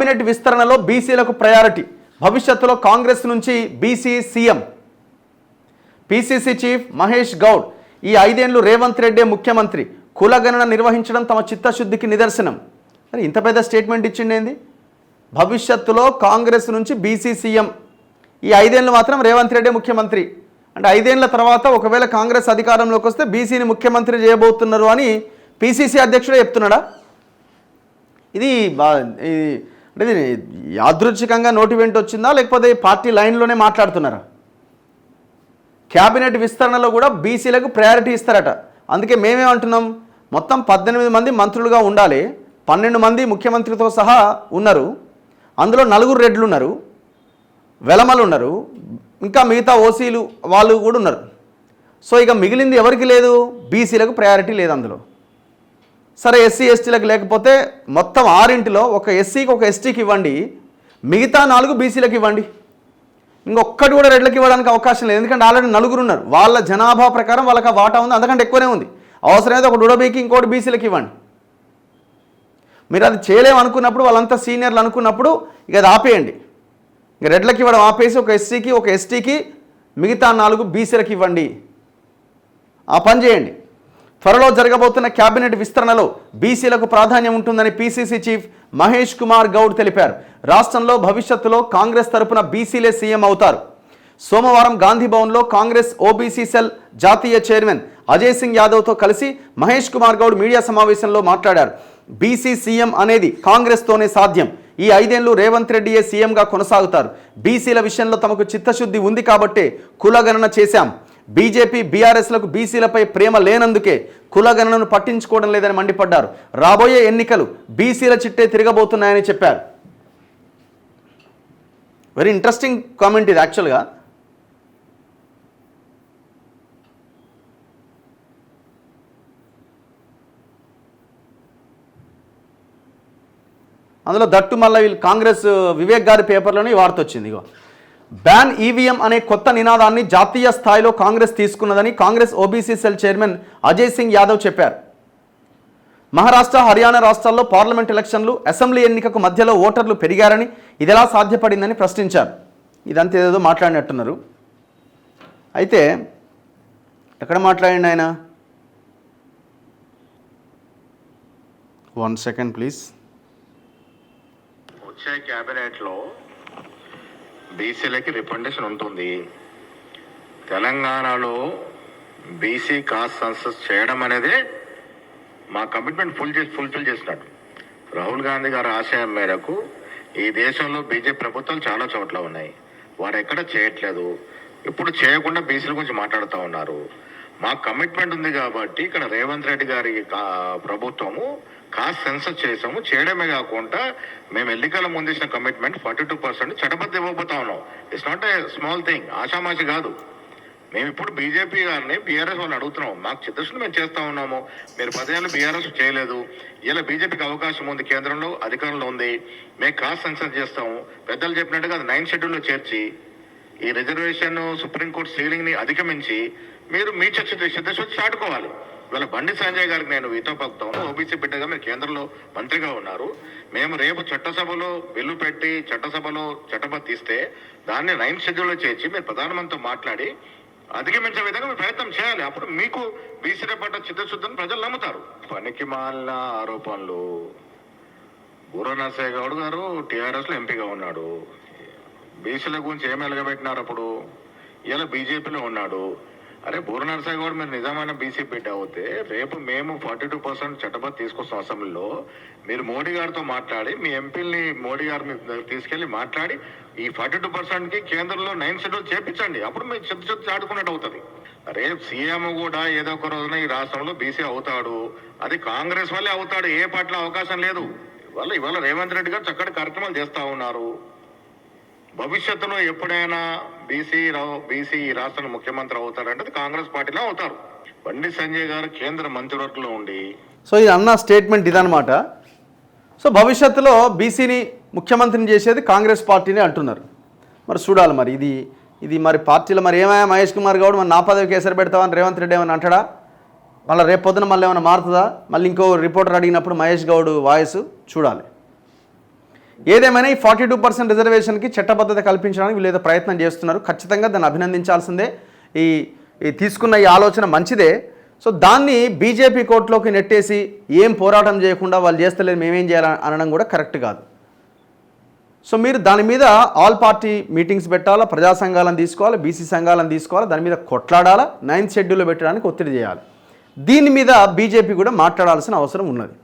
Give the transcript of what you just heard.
Cabinet విస్తరణలో బీసీలకు priority, భవిష్యత్తులో కాంగ్రెస్ నుంచి BC CM. PCC chief Mahesh Goud, ఈ 5 ఏళ్లు రేవంత్ రెడ్డి ముఖ్యమంత్రి, కులగణన నిర్వహించడం తమ చిత్తశుద్ధికి నిదర్శనం. మరి ఇంత పెద్ద స్టేట్మెంట్ ఇచ్చిండేంది? భవిష్యత్తులో కాంగ్రెస్ నుంచి బీసీ సీఎం, ఈ 5 ఏళ్ళు మాత్రం రేవంత్ రెడ్డి ముఖ్యమంత్రి. అంటే 5 ఏళ్ల తర్వాత ఒకవేళ కాంగ్రెస్ అధికారంలోకి వస్తే బీసీని ముఖ్యమంత్రి చేయబోతున్నారు అని పీసీసీ అధ్యక్షుడే చెప్తున్నాడా? ఇది అంటే ఇది యాదృచ్ఛికంగా నోటి వెంట వచ్చిందా, లేకపోతే పార్టీ లైన్లోనే మాట్లాడుతున్నారా? క్యాబినెట్ విస్తరణలో కూడా బీసీలకు ప్రయారిటీ ఇస్తారట. అందుకే మేమేమంటున్నాం, మొత్తం 18 మంది మంత్రులుగా ఉండాలి, 12 మంది ముఖ్యమంత్రితో సహా ఉన్నారు, అందులో 4 రెడ్లు ఉన్నారు, వెలమలు ఉన్నారు, ఇంకా మిగతా ఓసీలు వాళ్ళు కూడా ఉన్నారు. సో ఇక మిగిలింది ఎవరికి లేదు? బీసీలకు ప్రయారిటీ లేదు అందులో. సరే ఎస్సీ ఎస్టీలకు లేకపోతే మొత్తం 6 ఒక ఎస్సీకి ఒక ఎస్టీకి ఇవ్వండి, మిగతా 4 బీసీలకు ఇవ్వండి. ఇంకొక్కటి కూడా రెడ్లకు ఇవ్వడానికి అవకాశం లేదు, ఎందుకంటే ఆల్రెడీ 4 ఉన్నారు, వాళ్ళ జనాభా ప్రకారం వాళ్ళకి ఆ వాటా ఉంది, అందుకంటే ఎక్కువనే ఉంది. అవసరమైతే ఒక ఉడబీకి ఇంకోటి బీసీలకు ఇవ్వండి. మీరు అది చేయలేమనుకున్నప్పుడు, వాళ్ళంతా సీనియర్లు అనుకున్నప్పుడు ఇక అది ఆపేయండి. ఇక రెడ్లకి ఇవ్వడం ఆపేసి ఒక ఎస్సీకి ఒక ఎస్టీకి మిగతా 4 బీసీలకు ఇవ్వండి, ఆ పని చేయండి. త్వరలో జరగబోతున్న క్యాబినెట్ విస్తరణలో బీసీలకు ప్రాధాన్యం ఉంటుందని పీసీసీ చీఫ్ మహేష్ కుమార్ గౌడ్ తెలిపారు. రాష్ట్రంలో భవిష్యత్తులో కాంగ్రెస్ తరపున బీసీలే సీఎం అవుతారు. సోమవారం గాంధీ భవన్లో కాంగ్రెస్ ఓబీసీ సెల్ జాతీయ చైర్మన్ అజయ్ సింగ్ యాదవ్తో కలిసి మహేష్ కుమార్ గౌడ్ మీడియా సమావేశంలో మాట్లాడారు. బీసీ సీఎం అనేది కాంగ్రెస్తోనే సాధ్యం. ఈ 5 ఏళ్లు రేవంత్ రెడ్డియే సీఎంగా కొనసాగుతారు. బీసీల విషయంలో తమకు చిత్తశుద్ధి ఉంది కాబట్టే కులగణన చేశాం. బీజేపీ బీఆర్ఎస్లకు బీసీలపై ప్రేమ లేనందుకే కులగణనను పట్టించుకోవడం లేదని మండిపడ్డారు. రాబోయే ఎన్నికలు బీసీల చిట్టే తిరగబోతున్నాయని చెప్పారు. వెరీ ఇంట్రెస్టింగ్ కామెంట్ ఇది యాక్చువల్గా. అందులో దట్టు మళ్ళీ వీళ్ళు కాంగ్రెస్ వివేక్ గారి పేపర్లోనే ఈ వార్త వచ్చింది. ఇగో, బ్యాన్ ఈవీఎం అనే కొత్త నినాదాన్ని జాతీయ స్థాయిలో కాంగ్రెస్ తీసుకున్నదని Congress OBC cell chairman Ajay Singh Yadav చెప్పారు. మహారాష్ట్ర, హర్యానా రాష్ట్రాల్లో పార్లమెంట్ ఎలక్షన్లు, అసెంబ్లీ ఎన్నికకు మధ్యలో ఓటర్లు పెరిగారని ఇది ఎలా సాధ్యపడిందని ప్రశ్నించారు. ఇదంతా ఏదో మాట్లాడినట్టున్నారు. అయితే ఎక్కడ మాట్లాడండి ఆయన? 1 సెకండ్ ప్లీజ్. వచ్చే క్యాబినెట్ లో బీసీలకి రిప్రజెంటేషన్ ఉంటుంది. తెలంగాణలో బీసీ కాస్ట్ సెన్సస్ చేయడం అనేది మా కమిట్మెంట్ ఫుల్ఫిల్ చేసినట్టు. రాహుల్ గాంధీ గారి ఆశయం మేరకు ఈ దేశంలో బీజేపీ ప్రభుత్వాలు చాలా చోట్ల ఉన్నాయి, వారు ఎక్కడ చేయట్లేదు. ఇప్పుడు చేయకుండా బీసీల గురించి మాట్లాడుతూ ఉన్నారు. మా కమిట్మెంట్ ఉంది కాబట్టి ఇక్కడ రేవంత్ రెడ్డి గారి ప్రభుత్వము కాస్ట్ సెన్సస్ చేసాము. చేయడమే కాకుండా మేము ఎన్నికల ముందు ఇచ్చిన కమిట్మెంట్ 42% చట్టబద్ధ ఇవ్వబోతా ఉన్నాం. It's not a small thing, ఆషామాషి కాదు. మేము ఇప్పుడు బీజేపీ గారిని బీఆర్ఎస్ వాళ్ళని అడుగుతున్నాం, మాకు చిత్తశుద్ధి మేము చేస్తా ఉన్నాము, మీరు 10 ఏళ్ళు బీఆర్ఎస్ చేయలేదు, ఇలా బీజేపీకి అవకాశం ఉంది, కేంద్రంలో అధికారంలో ఉంది, మేము కాస్ట్ సెన్సస్ చేస్తాము. పెద్దలు చెప్పినట్టుగా అది 9 షెడ్యూల్లో చేర్చి ఈ రిజర్వేషన్ సుప్రీంకోర్టు సీలింగ్ ని అధిగమించి మీరు మీ చిత్తశుద్ధి చాటుకోవాలి. ఇవాళ బండి సంజయ్ గారికి నేను వీతో పలుకుతాను, ఓబీసీ బిడ్డగా మీరు కేంద్రంలో మంత్రిగా ఉన్నారు. మేము రేపు చట్టసభలో బిల్లు పెట్టి చట్టసభలో చట్టబద్ధ ఇస్తే దాన్ని 9 షెడ్యూల్లో చేర్చి మీరు ప్రధానమంత్రితో మాట్లాడి అధిగమించే విధంగా మీరు ప్రయత్నం చేయాలి. అప్పుడు మీకు బీసీల పట్ల చిత్తశుద్ధిని ప్రజలు నమ్ముతారు. పనికి మాలిన ఆరోపణలు. బూర నరసయ్య గౌడ్ గారు టీఆర్ఎస్ లో ఎంపీగా ఉన్నాడు, బీసీల గురించి ఏమి ఎలగబెట్టినారు అప్పుడు? ఇలా బీజేపీలో ఉన్నాడు. అరే బూర నరసయ్య గౌడ్ మీరు నిజమైన బీసీ బిడ్డ అవుతే రేపు మేము 42% చట్టబద్ధ తీసుకొస్తాం అసెంబ్లీలో, మీరు మోడీ గారితో మాట్లాడి మీ ఎంపీని మోడీ గారిని తీసుకెళ్లి మాట్లాడి ఈ 42%కి కేంద్రంలో 9 షెడ్యూల్ చేపించండి. అప్పుడు మీరు చిత్తశుద్ధి చాటుకున్నట్టు అవుతుంది. రేపు సీఎం కూడా ఏదో ఒక రోజున ఈ రాష్ట్రంలో బీసీ అవుతాడు, అది కాంగ్రెస్ వల్లే అవుతాడు, ఏ పార్టీలో అవకాశం లేదు. ఇవాళ రేవంత్ రెడ్డి గారు చక్కటి కార్యక్రమాలు చేస్తా ఉన్నారు. భవిష్యత్తులో ఎప్పుడైనా బీసీ రాష్ట్ర ముఖ్యమంత్రి అవుతారంటే కాంగ్రెస్ పార్టీలో అవుతారు. బండి సంజయ్ గారు కేంద్ర మంత్రివర్గంలో ఉండి సో ఇది అన్న స్టేట్మెంట్ ఇదనమాట. సో భవిష్యత్తులో బీసీని ముఖ్యమంత్రిని చేసేది కాంగ్రెస్ పార్టీని అంటున్నారు. మరి చూడాలి మరి ఇది మరి పార్టీలో మరి ఏమయ్యా మహేష్ కుమార్ గౌడ్ మరి నా పదవికి కేసరి పెడతామని రేవంత్ రెడ్డి ఏమైనా అంటాడా? మళ్ళీ రేపు పొద్దున మళ్ళీ ఏమైనా మారుతుందా? మళ్ళీ ఇంకో రిపోర్టర్ అడిగినప్పుడు మహేష్ గౌడ్ వాయిస్ చూడాలి. ఏదేమైనా ఈ 42% రిజర్వేషన్కి చట్టబద్ధత కల్పించడానికి వీళ్ళు ఏదో ప్రయత్నం చేస్తున్నారు. ఖచ్చితంగా దాన్ని అభినందించాల్సిందే. ఈ తీసుకున్న ఈ ఆలోచన మంచిదే. సో దాన్ని బీజేపీ కోర్టులోకి నెట్టేసి ఏం పోరాటం చేయకుండా వాళ్ళు చేస్తలేదు మేమేం చేయాలని అనడం కూడా కరెక్ట్ కాదు. సో మీరు దాని మీద ఆల్ పార్టీ మీటింగ్స్ పెట్టాలా, ప్రజా సంఘాలను తీసుకోవాలి, బీసీ సంఘాలను తీసుకోవాలి, దాని మీద కొట్లాడాలా, 9th షెడ్యూల్లో పెట్టడానికి ఒత్తిడి చేయాలి. దీని మీద బీజేపీ కూడా మాట్లాడాల్సిన అవసరం ఉన్నది.